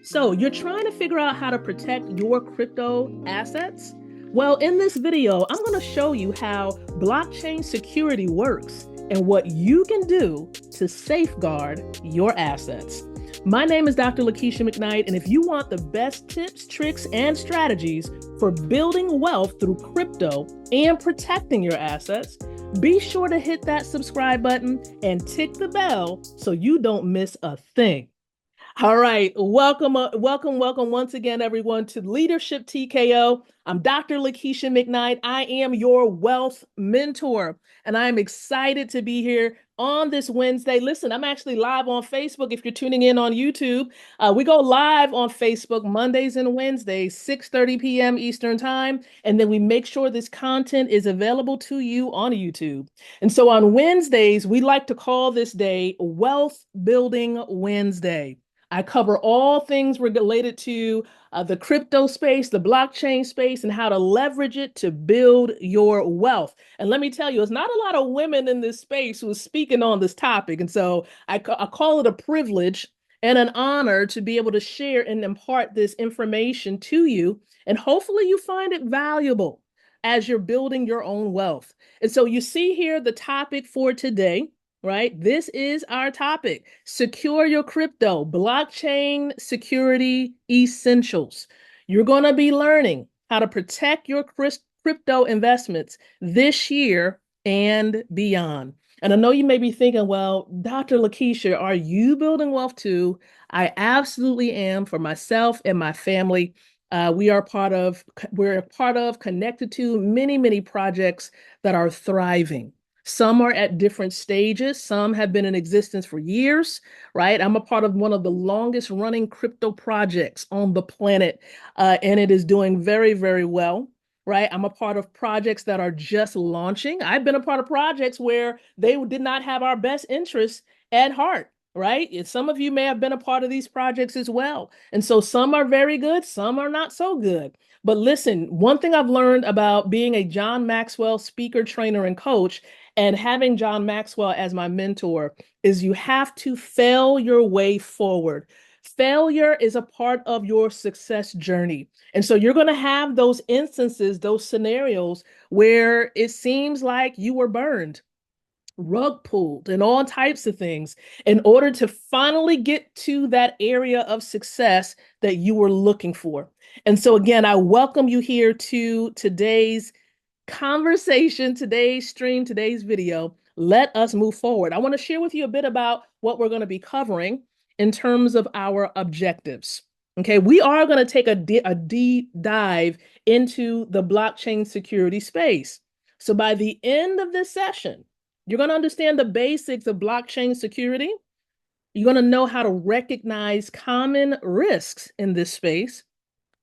So you're trying to figure out how to protect your crypto assets? Well, in this video, I'm going to show you how blockchain security works and what you can do to safeguard your assets. My name is Dr. Lakeisha McKnight, and if you want the best tips, tricks, and strategies for building wealth through crypto and protecting your assets, be sure to hit that subscribe button and tick the bell so you don't miss a thing. All right, welcome once again, everyone, to Leadership TKO. I'm Dr. Lakeisha McKnight. I am your wealth mentor, and I'm excited to be here on this Wednesday. Listen, I'm actually live on Facebook if you're tuning in on YouTube. We go live on Facebook Mondays and Wednesdays, 6:30 p.m. Eastern Time, and then we make sure this content is available to you on YouTube. And so on Wednesdays, we like to call this day Wealth Building Wednesday. I cover all things related to the crypto space, the blockchain space, and how to leverage it to build your wealth. And let me tell you, it's not a lot of women in this space who are speaking on this topic. And so I call it a privilege and an honor to be able to share and impart this information to you. And hopefully you find it valuable as you're building your own wealth. And so you see here the topic for today. Right? This is our topic. Secure your crypto, blockchain security essentials. You're going to be learning how to protect your crypto investments this year and beyond. And I know you may be thinking, well, Dr. Lakeisha, are you building wealth too? I absolutely am for myself and my family. We're part of, connected to many projects that are thriving. Some are at different stages. Some have been in existence for years, right? I'm a part of one of the longest running crypto projects on the planet, and it is doing very well, right? I'm a part of projects that are just launching. I've been a part of projects where they did not have our best interests at heart, right? Some of you may have been a part of these projects as well. And so some are very good, some are not so good. But listen, one thing I've learned about being a John Maxwell speaker, trainer, and coach, and having John Maxwell as my mentor, is you have to fail your way forward. Failure is a part of your success journey. And so you're going to have those instances, those scenarios where it seems like you were burned, rug pulled, and all types of things in order to finally get to that area of success that you were looking for. And so again, I welcome you here to today's conversation, today's stream, today's video. Let us move forward. I want to share with you a bit about what we're going to be covering in terms of our objectives. Okay, we are going to take a deep dive into the blockchain security space. So by the end of this session, you're going to understand the basics of blockchain security. You're going to know how to recognize common risks in this space,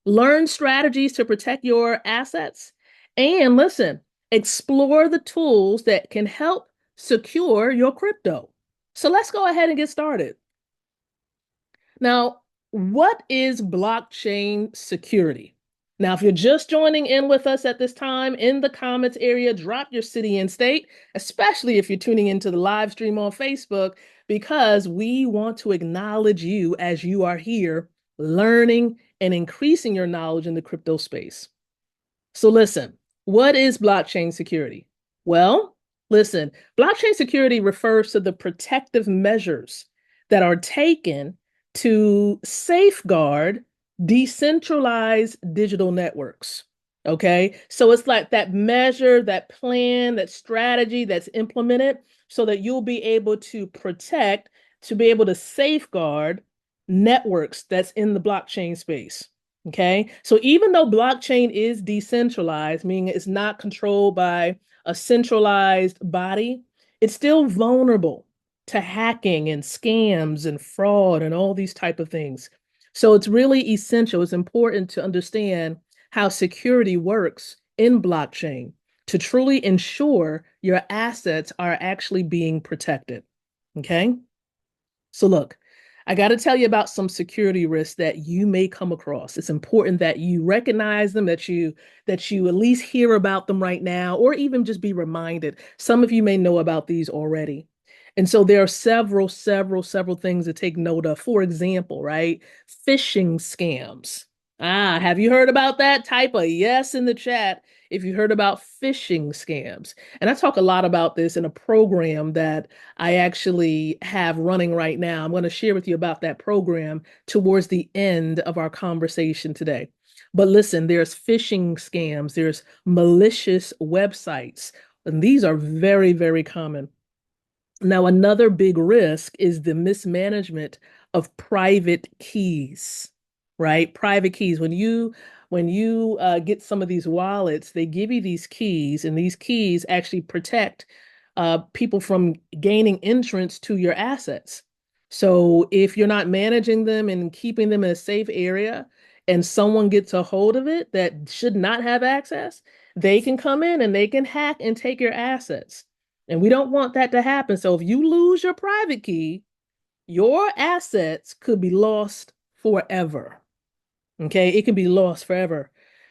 learn strategies to protect your assets, and listen, explore the tools that can help secure your crypto. So let's go ahead and get started. Now, what is blockchain security? Now, if you're just joining in with us at this time, in the comments area, drop your city and state, especially if you're tuning into the live stream on Facebook, because we want to acknowledge you as you are here learning and increasing your knowledge in the crypto space. So listen, what is blockchain security? Well, listen, blockchain security refers to the protective measures that are taken to safeguard decentralized digital networks. Okay, so it's like that measure, that plan, that strategy that's implemented so that you'll be able to protect, to be able to safeguard networks that's in the blockchain space. Okay, so even though blockchain is decentralized, meaning it's not controlled by a centralized body, it's still vulnerable to hacking and scams and fraud and all these type of things. So it's really essential. It's important to understand how security works in blockchain to truly ensure your assets are actually being protected. Okay, so look, I got to tell you about some security risks that you may come across. It's important that you recognize them, that you at least hear about them right now, or even just be reminded. Some of you may know about these already. And so there are several things to take note of. For example, right? Phishing scams. Have you heard about that? Type a yes in the chat if you heard about phishing scams. And I talk a lot about this in a program that I actually have running right now. I'm going to share with you about that program towards the end of our conversation today. But listen, there's phishing scams, there's malicious websites, and these are very common. Now, another big risk is the mismanagement of private keys, right? Private keys. When you get some of these wallets, they give you these keys, and these keys actually protect people from gaining entrance to your assets. So if you're not managing them and keeping them in a safe area, and someone gets a hold of it that should not have access, they can come in and they can hack and take your assets. And we don't want that to happen. So if you lose your private key, your assets could be lost forever. Okay, it can be lost forever.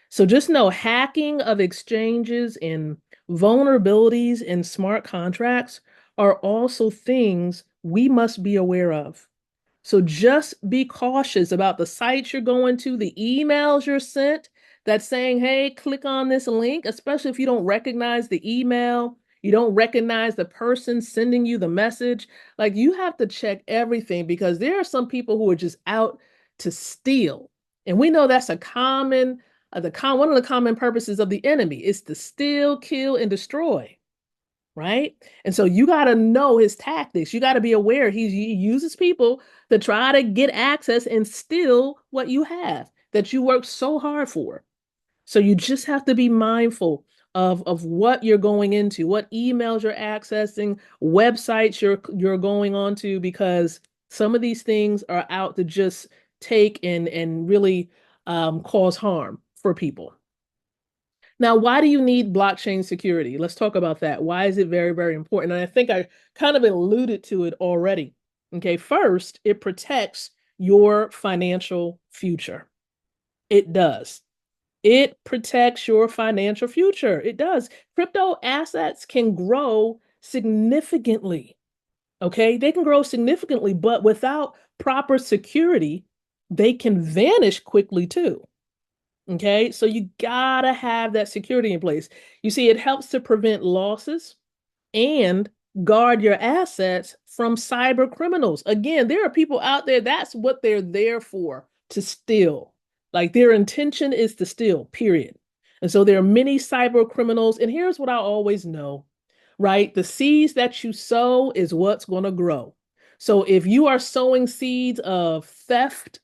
So just know hacking of exchanges and vulnerabilities in smart contracts are also things we must be aware of. So just be cautious about the sites you're going to, the emails you're sent that's saying, hey, click on this link, especially if you don't recognize the email, you don't recognize the person sending you the message. Like you have to check everything because there are some people who are just out to steal. And we know that's a common, one of the common purposes of the enemy is to steal, kill, and destroy. Right. And so you got to know his tactics. You got to be aware he uses people to try to get access and steal what you have that you worked so hard for. So you just have to be mindful of what you're going into, what emails you're accessing, websites you're going on to, because some of these things are out to just take and really cause harm for people. Now, why do you need blockchain security? Let's talk about that. Why is it very important? And I think I kind of alluded to it already. Okay, first, it protects your financial future. It does. It protects your financial future. It does. Crypto assets can grow significantly. Okay, they can grow significantly, but without proper security, they can vanish quickly too. Okay, so you gotta have that security in place. You see, it helps to prevent losses and guard your assets from cyber criminals. Again, there are people out there, that's what they're there for, to steal. Like their intention is to steal, period. And so there are many cyber criminals. And here's what I always know, right? The seeds that you sow is what's going to grow. So if you are sowing seeds of theft,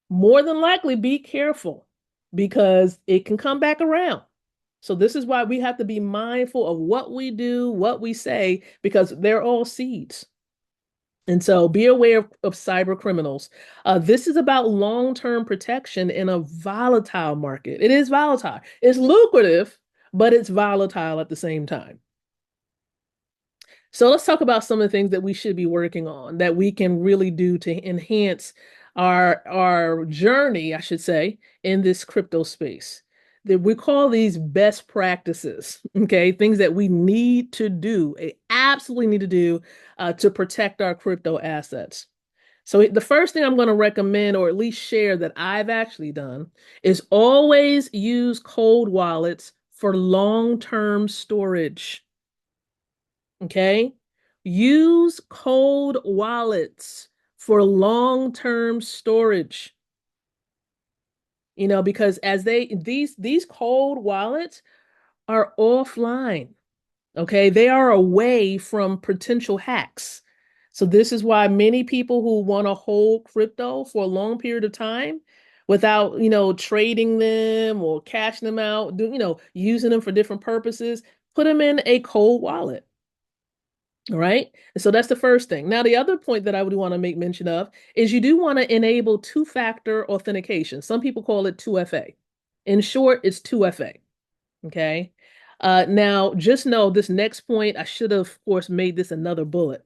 more than likely be careful because it can come back around. So this is why we have to be mindful of what we do, what we say, because they're all seeds. And so be aware of cyber criminals. This is about long-term protection in a volatile market. It is volatile. It's lucrative, but it's volatile at the same time. So let's talk about some of the things that we should be working on that we can really do to enhance our journey, I should say, in this crypto space. That we call these best practices, okay? Things that we need to do, absolutely need to do to protect our crypto assets. So the first thing I'm going to recommend, or at least share that I've actually done, is always use cold wallets for long-term storage. Okay. Use cold wallets for long-term storage. Because as these cold wallets are offline. Okay. They are away from potential hacks. So this is why many people who want to hold crypto for a long period of time without, trading them or cashing them out, using them for different purposes, put them in a cold wallet. All right. And so that's the first thing. Now, the other point that I would want to make mention of is you do want to enable two-factor authentication. Some people call it 2FA. In short, it's 2FA. Okay. Now, just know this next point, I should have, of course, made this another bullet.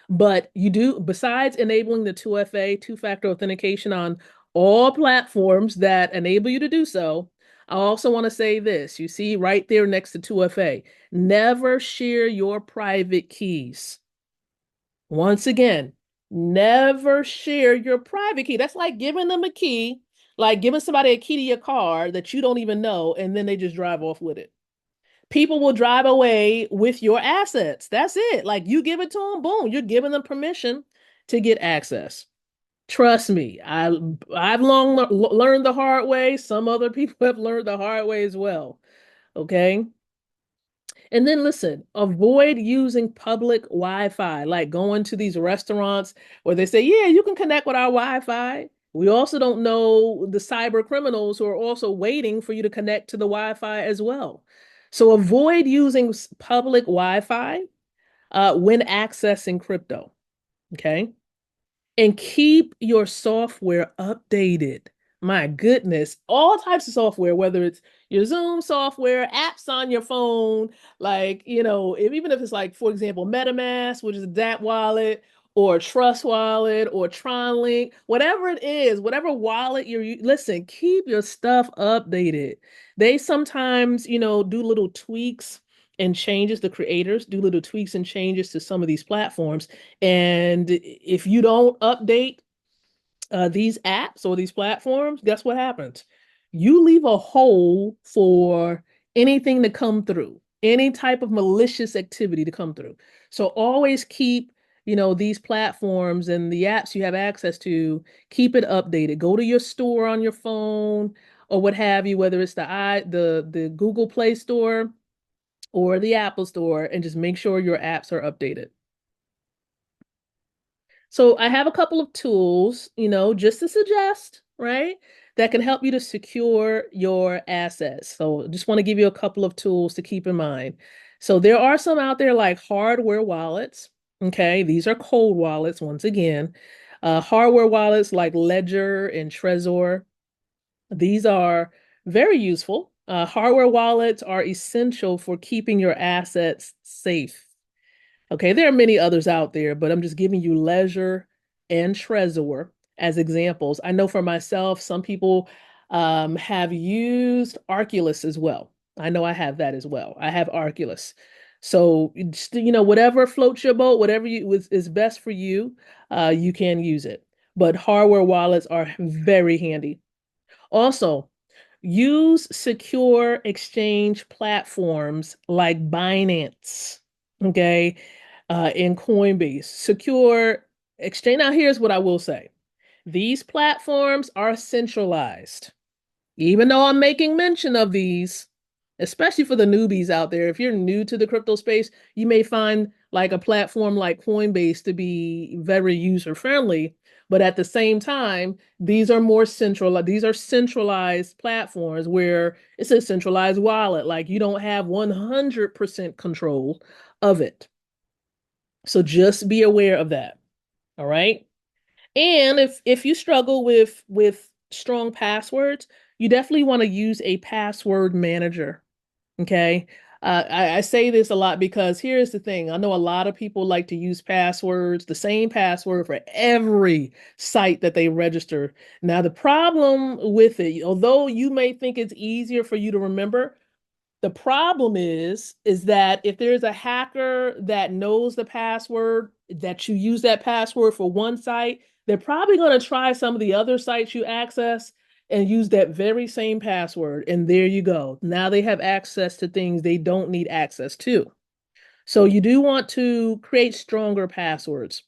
But you do, besides enabling the 2FA, two-factor authentication on all platforms that enable you to do so, I also want to say this. You see right there next to 2FA, never share your private keys. Once again, never share your private key. That's like giving them a key, like giving somebody a key to your car that you don't even know, and then they just drive off with it. People will drive away with your assets. That's it. Like you give it to them, boom, you're giving them permission to get access. Trust me, I've long learned the hard way. Some other people have learned the hard way as well. Okay. And then listen, avoid using public Wi-Fi, like going to these restaurants where they say, yeah, you can connect with our Wi-Fi. We also don't know the cyber criminals who are also waiting for you to connect to the Wi-Fi as well. So avoid using public Wi-Fi when accessing crypto. Okay. And keep your software updated. My goodness, all types of software, whether it's your Zoom software, apps on your phone, like, even if it's like, for example, MetaMask, which is a DApp wallet, or Trust Wallet, or TronLink, whatever it is, whatever wallet listen, keep your stuff updated. They sometimes, do little tweaks and changes, the creators do little tweaks and changes to some of these platforms. And if you don't update these apps or these platforms, guess what happens? You leave a hole for anything to come through, any type of malicious activity to come through. So always keep, these platforms and the apps you have access to, keep it updated. Go to your store on your phone or what have you, whether it's the Google Play Store or the Apple Store, and just make sure your apps are updated. So I have a couple of tools, just to suggest, right, that can help you to secure your assets. So just want to give you a couple of tools to keep in mind. So there are some out there like hardware wallets. Okay, these are cold wallets once again. Hardware wallets like Ledger and Trezor. These are very useful. Hardware wallets are essential for keeping your assets safe. Okay, there are many others out there, but I'm just giving you Ledger and Trezor as examples. I know for myself, some people have used Arculus as well. I know I have that as well. I have Arculus. So, whatever floats your boat, whatever is best for you, you can use it. But hardware wallets are very handy. Also, use secure exchange platforms like Binance, okay, in Coinbase. Secure exchange. Now, here's what I will say. These platforms are centralized. Even though I'm making mention of these, especially for the newbies out there, if you're new to the crypto space, you may find like a platform like Coinbase to be very user friendly. But at the same time, these are centralized platforms where it's a centralized wallet. Like you don't have 100% control of it. So just be aware of that. All right. And if you struggle with strong passwords, you definitely want to use a password manager. Okay. I say this a lot because here's the thing. I know a lot of people like to use passwords, the same password for every site that they register. Now, the problem with it, although you may think it's easier for you to remember, the problem is that if there's a hacker that knows the password, that you use that password for one site, they're probably going to try some of the other sites you access and use that very same password. And there you go. Now they have access to things they don't need access to. So you do want to create stronger passwords.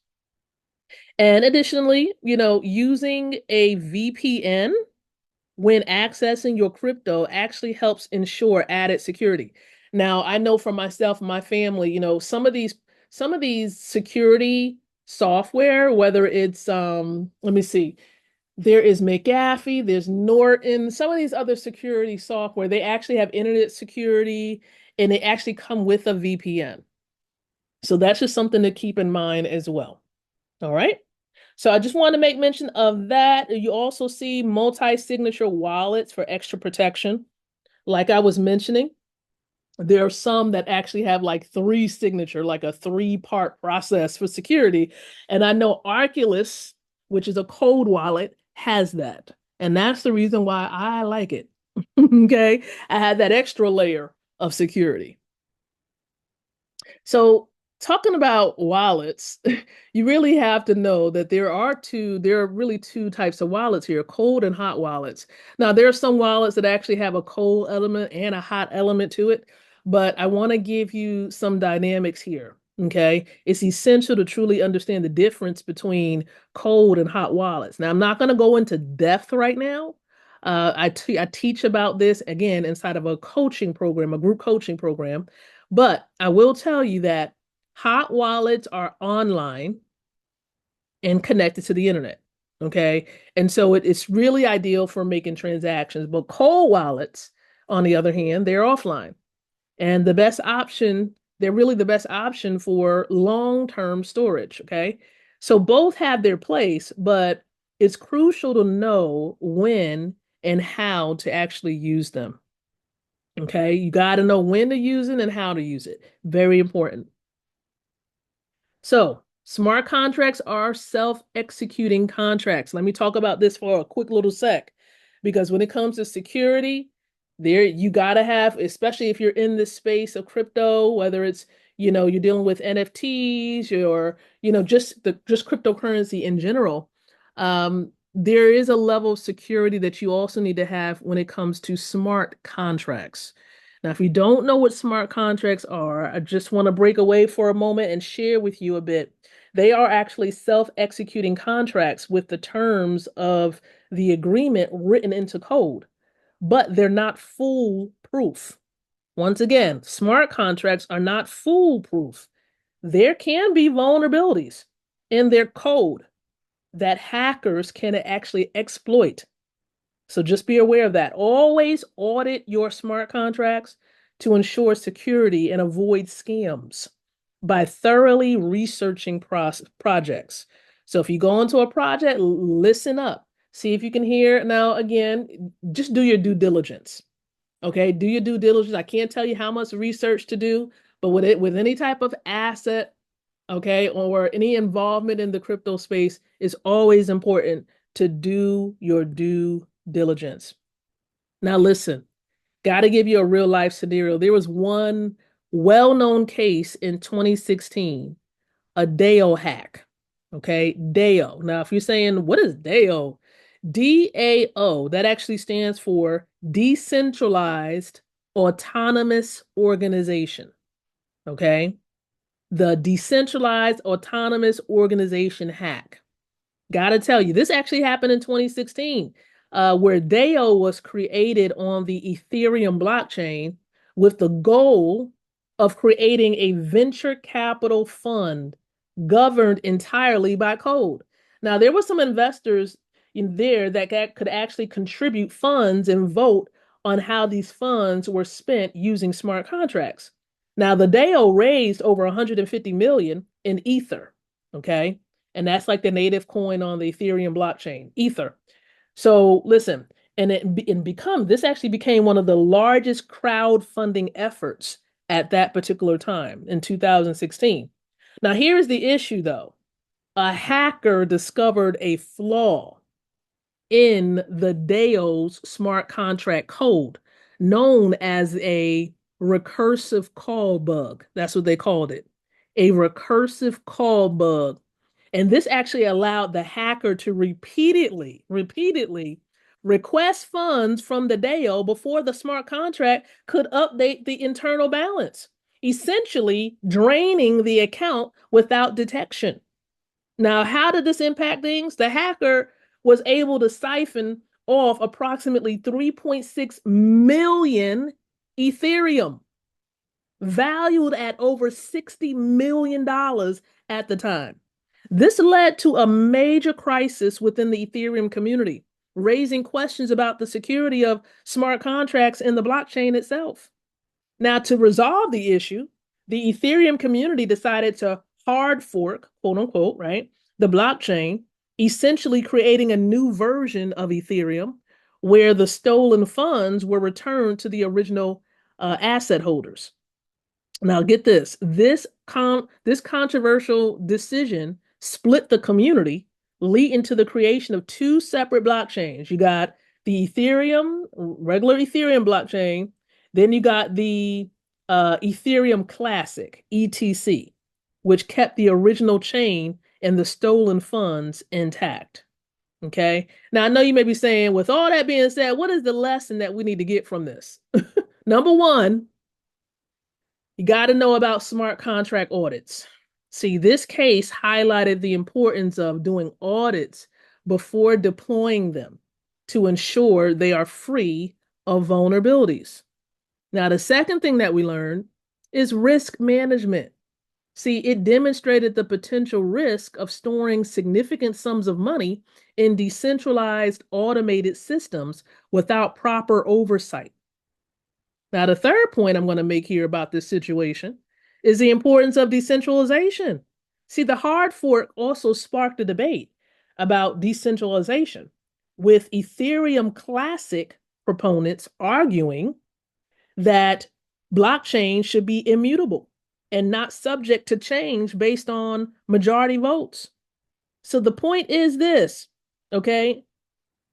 And additionally, using a VPN when accessing your crypto actually helps ensure added security. Now, I know for myself and my family, some of these security software, whether it's let me see, there is McAfee, there's Norton, some of these other security software, they actually have internet security and they actually come with a VPN. So that's just something to keep in mind as well. All right. So I just want to make mention of that. You also see multi-signature wallets for extra protection. Like I was mentioning, there are some that actually have like three signature, like a three-part process for security. And I know Arculus, which is a cold wallet, has that. And that's the reason why I like it. Okay. I had that extra layer of security. So, talking about wallets, you really have to know that there are really two types of wallets here, cold and hot wallets. Now, there are some wallets that actually have a cold element and a hot element to it, but I want to give you some dynamics here. Okay. It's essential to truly understand the difference between cold and hot wallets. Now, I'm not going to go into depth right now. I teach about this again inside of a coaching program, a group coaching program. But I will tell you that hot wallets are online and connected to the internet. Okay. And so it's really ideal for making transactions. But cold wallets, on the other hand, they're offline. And they're really the best option for long-term storage. Okay. So both have their place, but it's crucial to know when and how to actually use them. Okay, you got to know when to use it and how to use it. Very important. So, smart contracts are self-executing contracts. Let me talk about this for a quick little sec, because when it comes to security, there you got to have, especially if you're in this space of crypto, whether it's, you're dealing with NFTs or, just cryptocurrency in general. There is a level of security that you also need to have when it comes to smart contracts. Now, if you don't know what smart contracts are, I just want to break away for a moment and share with you a bit. They are actually self-executing contracts with the terms of the agreement written into code, but they're not foolproof. Once again, smart contracts are not foolproof. There can be vulnerabilities in their code that hackers can actually exploit. So just be aware of that. Always audit your smart contracts to ensure security and avoid scams by thoroughly researching projects. So if you go into a project, listen up. See if you can hear. Now, again, just do your due diligence. Okay, do your due diligence. I can't tell you how much research to do, but with any type of asset, okay, or any involvement in the crypto space, it's always important to do your due diligence. Now, listen, got to give you a real life scenario. There was one well known case in 2016, a DAO hack. Okay, DAO. Now, if you're saying, what is DAO? DAO, that actually stands for Decentralized Autonomous Organization. Okay, the Decentralized Autonomous Organization hack. Gotta tell you, this actually happened in 2016, where DAO was created on the Ethereum blockchain with the goal of creating a venture capital fund governed entirely by code. Now, there were some investors in there that could actually contribute funds and vote on how these funds were spent using smart contracts. Now, the DAO raised over 150 million in Ether, okay? And that's like the native coin on the Ethereum blockchain, Ether. So listen, this actually became one of the largest crowdfunding efforts at that particular time in 2016. Now, here's the issue though. A hacker discovered a flaw in the DAO's smart contract code, known as a recursive call bug. That's what they called it, a recursive call bug. And this actually allowed the hacker to repeatedly request funds from the DAO before the smart contract could update the internal balance, essentially draining the account without detection. Now, how did this impact things? The hacker was able to siphon off approximately 3.6 million Ethereum, valued at over $60 million at the time. This led to a major crisis within the Ethereum community, raising questions about the security of smart contracts in the blockchain itself. Now, to resolve the issue, the Ethereum community decided to hard fork, quote unquote, right, the blockchain, essentially creating a new version of Ethereum where the stolen funds were returned to the original asset holders. Now, get this. This controversial decision split the community, leading to the creation of two separate blockchains. You got the Ethereum, regular Ethereum blockchain. Then you got the Ethereum Classic, ETC, which kept the original chain and the stolen funds intact. Okay. Now, I know you may be saying, with all that being said, what is the lesson that we need to get from this? Number one, you got to know about smart contract audits. See, this case highlighted the importance of doing audits before deploying them to ensure they are free of vulnerabilities. Now, the second thing that we learned is risk management. See, it demonstrated the potential risk of storing significant sums of money in decentralized automated systems without proper oversight. Now, the third point I'm going to make here about this situation is the importance of decentralization. See, the hard fork also sparked a debate about decentralization, with Ethereum Classic proponents arguing that blockchain should be immutable and not subject to change based on majority votes. So the point is this, okay?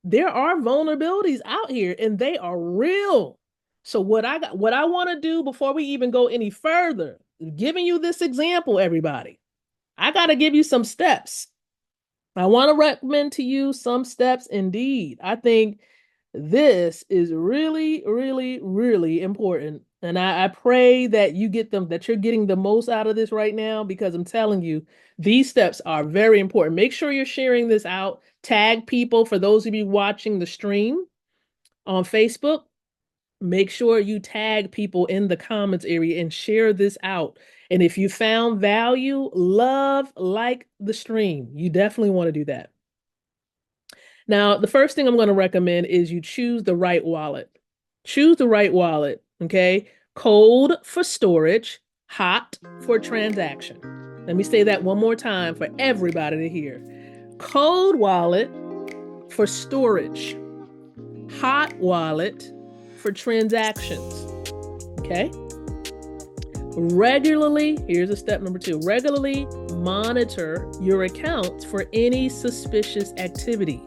There are vulnerabilities out here and they are real. So what I want to do before we even go any further, giving you this example, everybody, I got to give you some steps. I want to recommend to you some steps indeed. I think this is really, really, really important. And I pray that you get them, that you're getting the most out of this right now, because I'm telling you, these steps are very important. Make sure you're sharing this out. Tag people. For those of you watching the stream on Facebook, make sure you tag people in the comments area and share this out. And if you found value, like the stream. You definitely want to do that. Now, the first thing I'm going to recommend is you choose the right wallet. Choose the right wallet, okay? Cold for storage, hot for transaction. Let me say that one more time for everybody to hear. Cold wallet for storage, hot wallet for transactions, okay? Regularly, here's a step number 2, regularly monitor your accounts for any suspicious activity.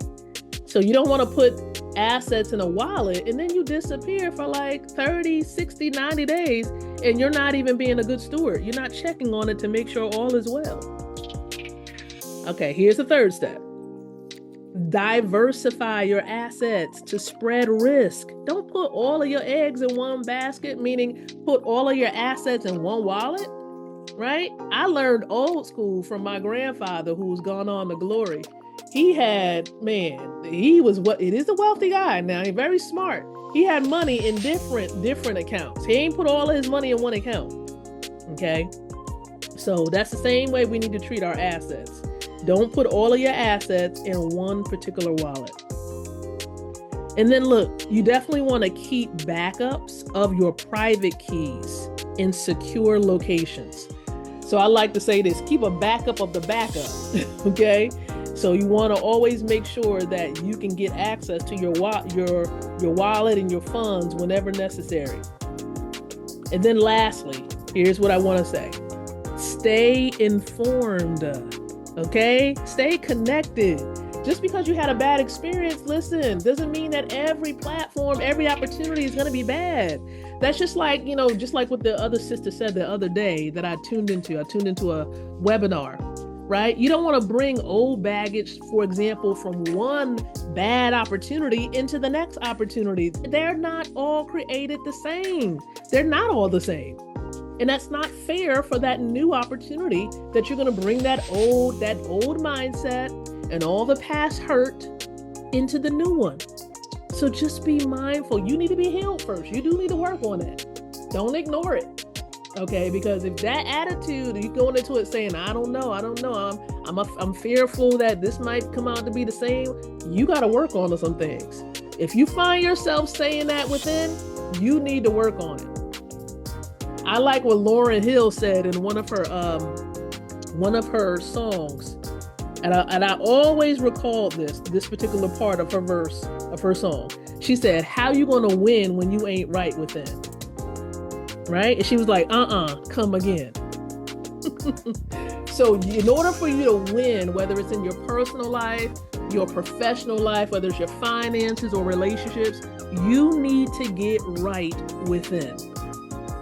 So you don't want to put assets in a wallet and then you disappear for like 30, 60, 90 days and you're not even being a good steward. You're not checking on it to make sure all is well. Okay, here's the third step. Diversify your assets to spread risk. Don't put all of your eggs in one basket, meaning put all of your assets in one wallet, right? I learned old school from my grandfather, who's gone on to glory. He had, he was it is a wealthy guy now. He's very smart. He had money in different accounts. He ain't put all of his money in one account. Okay. So that's the same way we need to treat our assets. Don't put all of your assets in one particular wallet. And then look, you definitely want to keep backups of your private keys in secure locations. So I like to say this, keep a backup of the backup. Okay. So you want to always make sure that you can get access to your wallet and your funds whenever necessary. And then lastly, here's what I want to say. Stay informed, okay? Stay connected. Just because you had a bad experience, listen, doesn't mean that every platform, every opportunity is going to be bad. That's just like, just like what the other sister said the other day that I tuned into. I tuned into a webinar. Right? You don't want to bring old baggage, for example, from one bad opportunity into the next opportunity. They're not all created the same. They're not all the same. And that's not fair for that new opportunity that you're going to bring that old mindset and all the past hurt into the new one. So just be mindful. You need to be healed first. You do need to work on it. Don't ignore it. Okay, because if that attitude, you going into it saying, I don't know, I'm fearful that this might come out to be the same, you got to work on some things. If you find yourself saying that within, you need to work on it. I like what Lauryn Hill said in one of her songs, and I always recalled this particular part of her song. She said, "How you gonna win when you ain't right within?" Right? And she was like, come again. So in order for you to win, whether it's in your personal life your professional life, whether it's your finances or relationships, you need to get right within.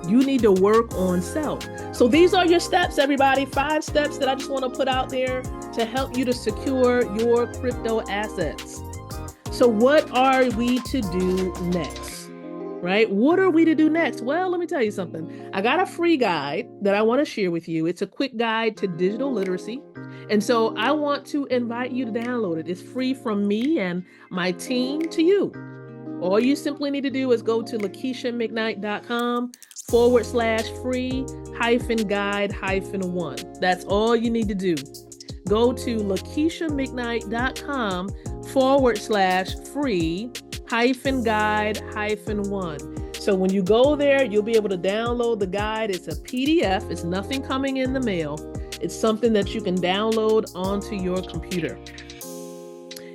You need to work on self. So these are your steps, everybody. 5 steps that I just want to put out there to help you to secure your crypto assets. So what are we to do next, right? What are we to do next? Well, let me tell you something. I got a free guide that I want to share with you. It's a quick guide to digital literacy. And so I want to invite you to download it. It's free from me and my team to you. All you simply need to do is go to lakeishamckknight.com/free-guide-1. That's all you need to do. Go to lakeishamckknight.com/free-guide-1. So when you go there, you'll be able to download the guide. It's a PDF. It's nothing coming in the mail. It's something that you can download onto your computer.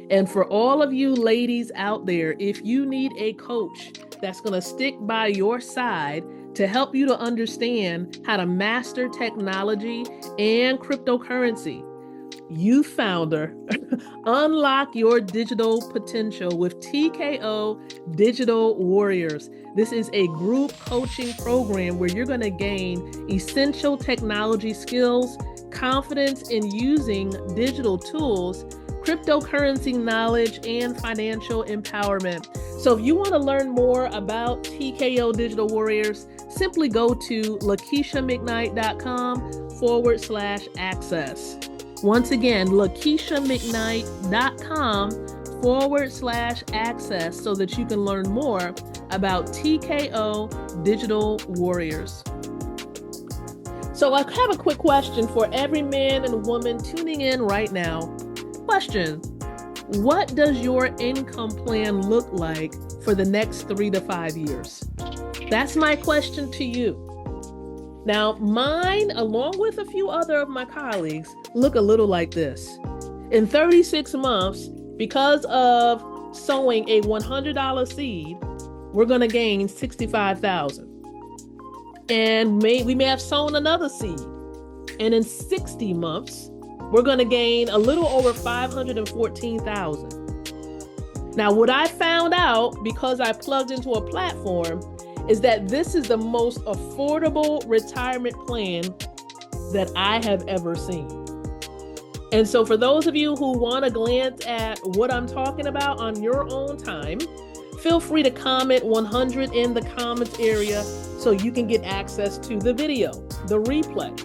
And for all of you ladies out there, if you need a coach that's going to stick by your side to help you to understand how to master technology and cryptocurrency, you founder, unlock your digital potential with TKO Digital Warriors. This is a group coaching program where you're going to gain essential technology skills, confidence in using digital tools, cryptocurrency knowledge, and financial empowerment. So if you want to learn more about TKO Digital Warriors, simply go to lakeishamckknight.com/access. Once again, lakeishamckknight.com/access so that you can learn more about TKO Digital Warriors. So I have a quick question for every man and woman tuning in right now. Question: what does your income plan look like for the next 3 to 5 years? That's my question to you. Now, mine, along with a few other of my colleagues, look a little like this. In 36 months, because of sowing a $100 seed, we're going to gain $65,000. And we may have sown another seed. And in 60 months, we're going to gain a little over $514,000. Now, what I found out, because I plugged into a platform, is that this is the most affordable retirement plan that I have ever seen. And so for those of you who want to glance at what I'm talking about on your own time, feel free to comment 100 in the comments area so you can get access to the video, the replay.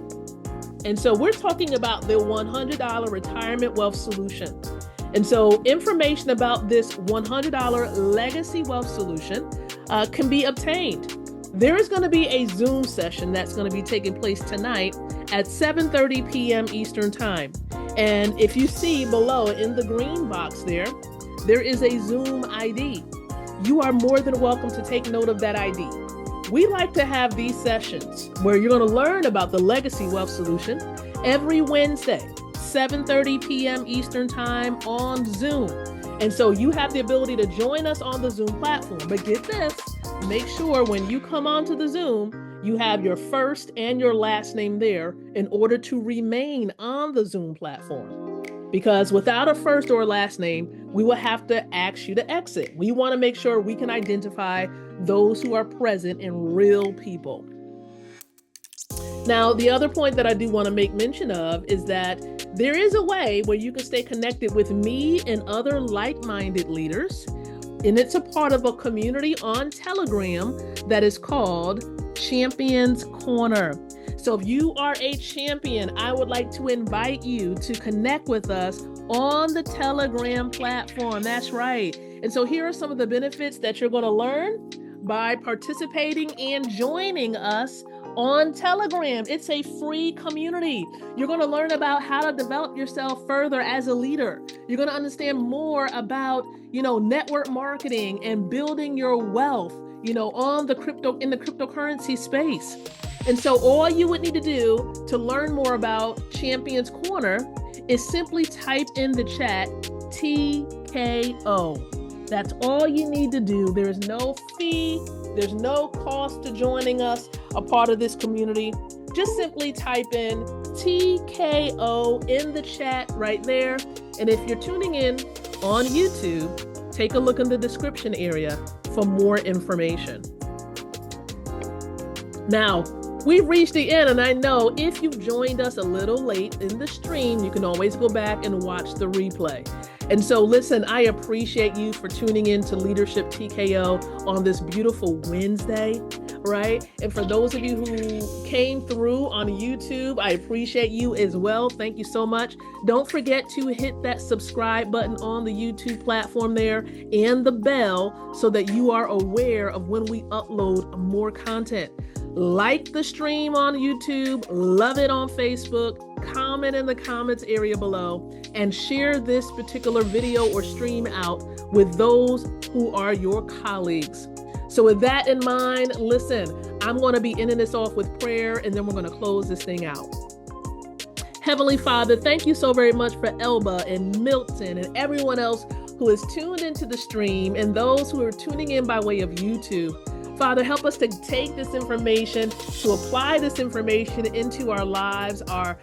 And so we're talking about the $100 retirement wealth solution. And so information about this $100 legacy wealth solution can be obtained. There is going to be a Zoom session that's going to be taking place tonight at 7:30 p.m. Eastern Time. And if you see below in the green box there is a Zoom ID. You are more than welcome to take note of that ID. We like to have these sessions where you're going to learn about the legacy wealth solution every Wednesday, 7:30 p.m. Eastern Time on Zoom. And so you have the ability to join us on the Zoom platform. But get this, make sure when you come onto the Zoom, you have your first and your last name there in order to remain on the Zoom platform. Because without a first or last name, we will have to ask you to exit. We want to make sure we can identify those who are present and real people. Now, the other point that I do want to make mention of is that there is a way where you can stay connected with me and other like-minded leaders. And it's a part of a community on Telegram that is called Champions Corner. So if you are a champion, I would like to invite you to connect with us on the Telegram platform. That's right. And so here are some of the benefits that you're going to learn by participating and joining us on Telegram. It's a free community. You're going to learn about how to develop yourself further as a leader. You're going to understand more about, network marketing and building your wealth, in the cryptocurrency space. And so all you would need to do to learn more about Champions Corner is simply type in the chat TKO. That's all you need to do. There's no fee. There's no cost to joining us, a part of this community. Just simply type in TKO in the chat right there, And if you're tuning in on YouTube, take a look in the description area for more information. Now, we've reached the end, and I know if you've joined us a little late in the stream, you can always go back and watch the replay. And so listen, I appreciate you for tuning in to Leadership TKO on this beautiful Wednesday, right? And for those of you who came through on YouTube, I appreciate you as well. Thank you so much. Don't forget to hit that subscribe button on the YouTube platform there and the bell so that you are aware of when we upload more content. Like the stream on YouTube, love it on Facebook, comment in the comments area below, and share this particular video or stream out with those who are your colleagues. So with that in mind, listen, I'm going to be ending this off with prayer, and then we're going to close this thing out. Heavenly Father, thank you so very much for Elba and Milton and everyone else who is tuned into the stream and those who are tuning in by way of YouTube. Father, help us to take this information, to apply this information into our lives, our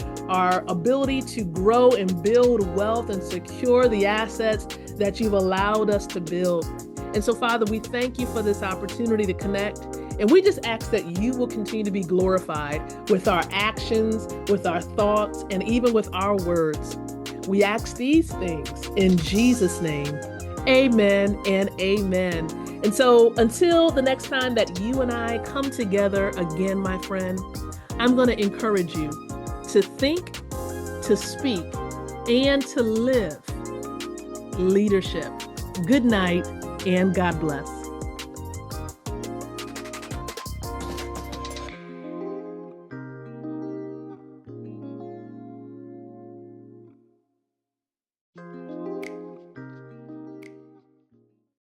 ability to grow and build wealth and secure the assets that you've allowed us to build. And so, Father, we thank you for this opportunity to connect. And we just ask that you will continue to be glorified with our actions, with our thoughts, and even with our words. We ask these things in Jesus' name. Amen and amen. And so until the next time that you and I come together again, my friend, I'm going to encourage you to think, to speak, and to live leadership. Good night and God bless.